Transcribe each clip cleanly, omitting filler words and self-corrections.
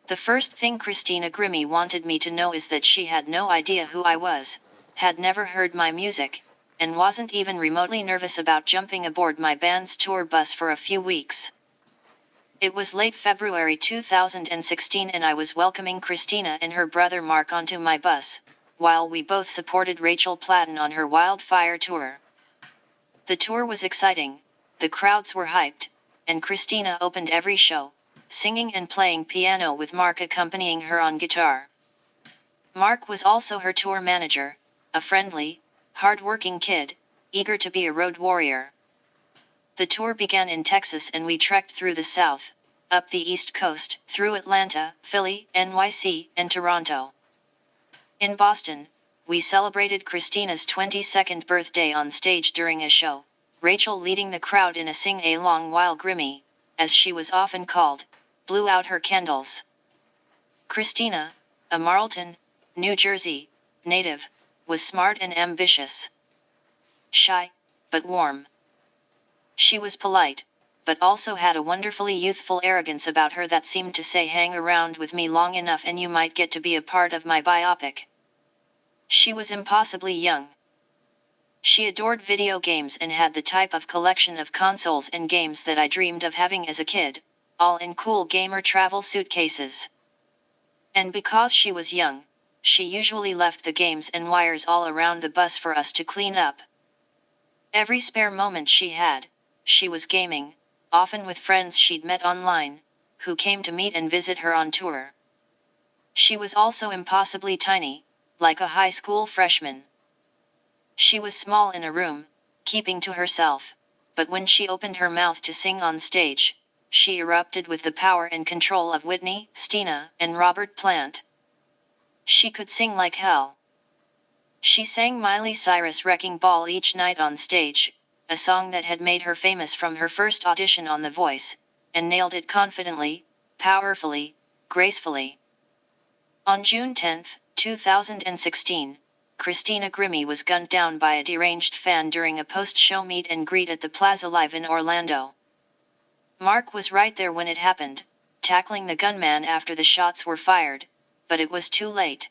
The first thing Christina Grimmie wanted me to know is that she had no idea who I was, had never heard my music, and wasn't even remotely nervous about jumping aboard my band's tour bus for a few weeks. It was late February 2016 and I was welcoming Christina and her brother Mark onto my bus, while we both supported Rachel Platten on her Wildfire tour. The tour was exciting, the crowds were hyped, and Christina opened every show, singing and playing piano with Mark accompanying her on guitar. Mark was also her tour manager, a friendly, hard-working kid, eager to be a road warrior. The tour began in Texas and we trekked through the South, up the East Coast, through Atlanta, Philly, NYC, and Toronto. In Boston, we celebrated Christina's 22nd birthday on stage during a show, Rachel leading the crowd in a sing-along while Grimmie, as she was often called, blew out her candles. Christina, a Marlton, New Jersey, native, was smart and ambitious. Shy, but warm. She was polite, but also had a wonderfully youthful arrogance about her that seemed to say hang around with me long enough and you might get to be a part of my biopic. She was impossibly young. She adored video games and had the type of collection of consoles and games that I dreamed of having as a kid, all in cool gamer travel suitcases. And because she was young, she usually left the games and wires all around the bus for us to clean up. Every spare moment she had, she was gaming, often with friends she'd met online, who came to meet and visit her on tour. She was also impossibly tiny, like a high school freshman. She was small in a room, keeping to herself, but when she opened her mouth to sing on stage, she erupted with the power and control of Whitney, Stina, and Robert Plant. She could sing like hell. She sang Miley Cyrus' Wrecking Ball each night on stage, a song that had made her famous from her first audition on The Voice, and nailed it confidently, powerfully, gracefully. On June 10, 2016, Christina Grimmie was gunned down by a deranged fan during a post-show meet and greet at the Plaza Live in Orlando. Mark was right there when it happened, tackling the gunman after the shots were fired, but it was too late.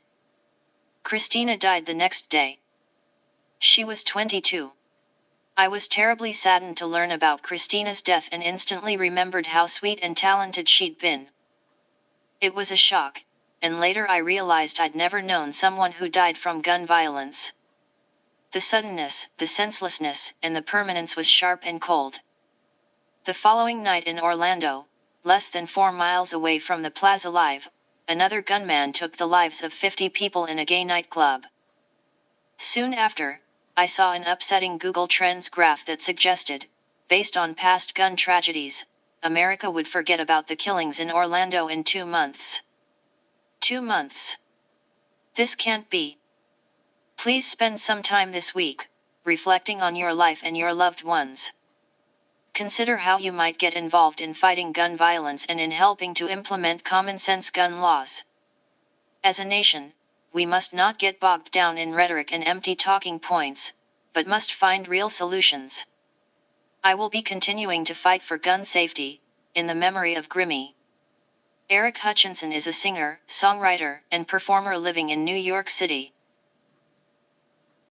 Christina died the next day. She was 22. I was terribly saddened to learn about Christina's death and instantly remembered how sweet and talented she'd been. It was a shock, and later I realized I'd never known someone who died from gun violence. The suddenness, the senselessness, and the permanence was sharp and cold. The following night in Orlando, less than 4 miles away from the Plaza Live, another gunman took the lives of 50 people in a gay nightclub. Soon after, I saw an upsetting Google Trends graph that suggested, based on past gun tragedies, America would forget about the killings in Orlando in 2 months. 2 months. This can't be. Please spend some time this week, reflecting on your life and your loved ones. Consider how you might get involved in fighting gun violence and in helping to implement common-sense gun laws. As a nation, we must not get bogged down in rhetoric and empty talking points, but must find real solutions. I will be continuing to fight for gun safety, in the memory of Grimmie. Eric Hutchinson is a singer, songwriter, and performer living in New York City.